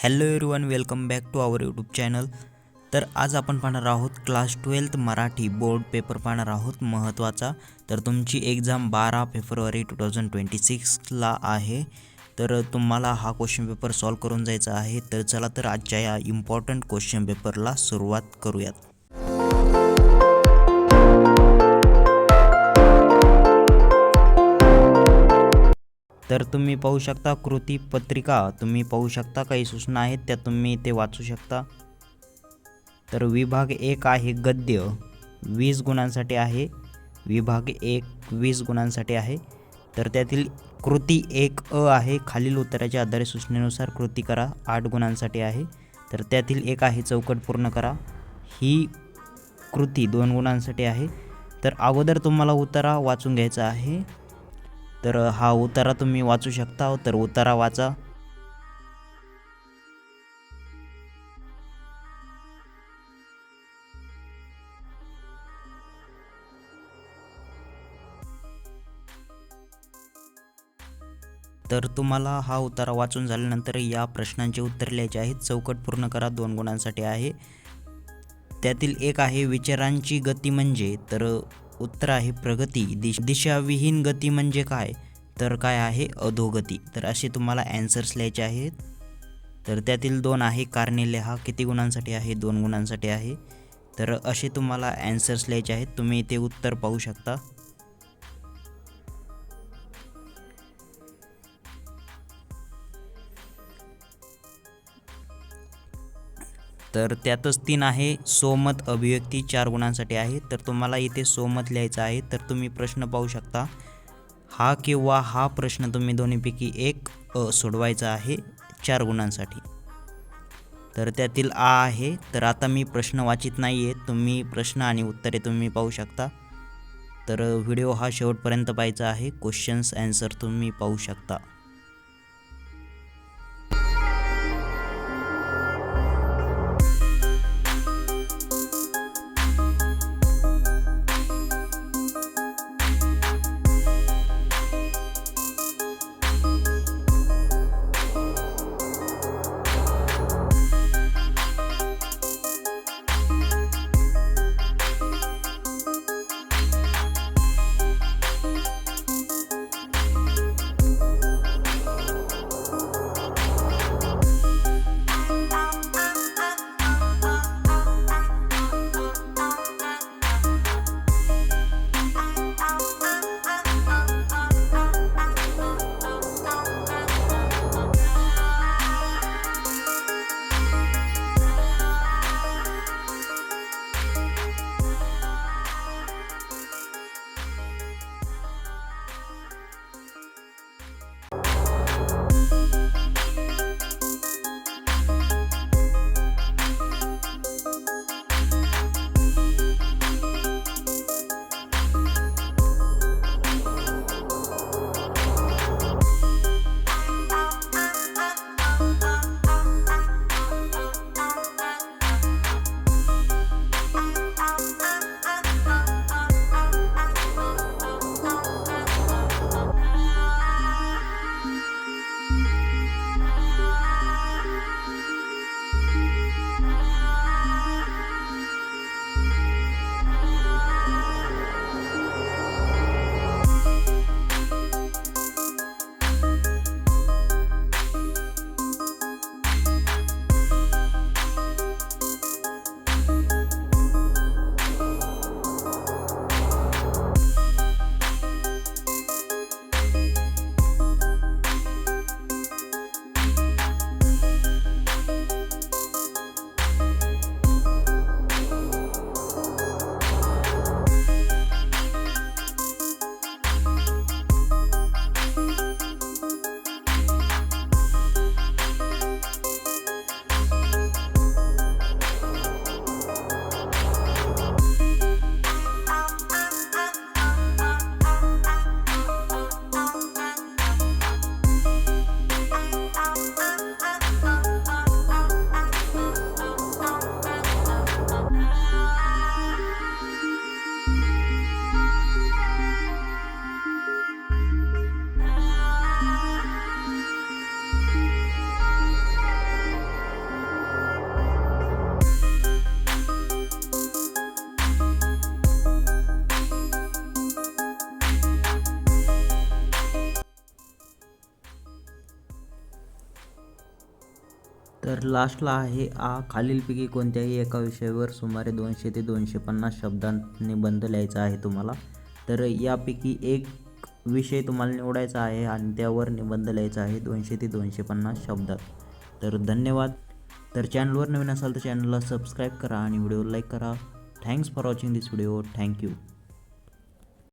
Hello everyone, welcome back to our YouTube channel. तर आज आपण पाहणार आहोत class 12th Marathi board paper पाहणार आहोत महत्त्वाचा। तर तुमची एक्झाम 12 फेब्रुवारी 2026ला आहे। तर तुम्हाला हा क्वेश्चन पेपर सॉल्व करून जायचा आहे। तर चला तर आजच्या या इम्पॉर्टंट क्वेश्चन पेपरला सुरुवात करूयात। तर तुम्ही पाहू शकता कृती पत्रिका, तुम्ही पाहू शकता काही सूचना आहेत त्या तुम्ही ते वाचू शकता। तर विभाग 1 आहे गद्य, 20 गुणांसाठी आहे। विभाग 1 20 गुणांसाठी आहे। तर त्यातील कृती 1 अ आहे, खालील उत्तराच्या आधारे सूचनेनुसार कृती करा, 8 गुणांसाठी आहे। तर त्यातील एक आहे चौकट पूर्ण करा, ही कृती 2 गुणांसाठी आहे। तर अगोदर तुम्हाला उतारा वाचून घ्यायचा आहे। तर हा उतारा तुम्ही वाचू शकता। तर उतारा वाचा। तर तुम्हाला हा उतारा वाचून झाल्यानंतर या प्रश्नांचे उत्तर लिहायचे आहेत। चौकट पूर्ण करा, 2 गुणांसाठी आहे। त्यातील एक आहे विचारांची गती म्हणजे, तर उत्तर आहे प्रगती। दिशाविहीन गती म्हणजे काय, तर काय आहे अधोगती। तर असे तुम्हाला ॲन्सर्स लिहायचे आहेत। तर त्यातील 2 आहे कारणे लिहा, किती गुणांसाठी आहे, 2 गुणांसाठी आहे। तर असे तुम्हाला ॲन्सर्स लिहायचे आहेत। तुम्ही ते उत्तर पाहू शकता। तर त्यातच 3 आहे सोमत अभिव्यक्ती, 4 गुणांसाठी आहे। तर तुम्हाला इथे सोमत लिहायचं आहे। तर तुम्ही प्रश्न पाहू शकता, हा किंवा हा प्रश्न तुम्ही दोन्हीपैकी एक सोडवायचा आहे 4 गुणांसाठी। तर त्यातील आ आहे। तर आता मी प्रश्न वाचित नाही आहे, तुम्ही प्रश्न आणि उत्तरे तुम्ही पाहू शकता। तर व्हिडिओ हा शेवटपर्यंत पाहायचा आहे। क्वेश्चन्स ॲन्सर तुम्ही पाहू शकता। तर लास्टला आहे खालीलपैकी कोणत्याही एका विषयावर सुमारे 200 ते 250 शब्दांत निबंध लिहायचा आहे तुम्हाला. तर यापैकी एक विषय तुम्हाला निवडायचा आहे आणि त्यावर निबंध लिहायचा आहे 200 ते 250 शब्दात. तर धन्यवाद. तर चॅनलवर नवीन असाल तर चॅनलला सबस्क्राईब करा आणि व्हिडिओ लाईक करा. Thanks for watching this video. Thank you.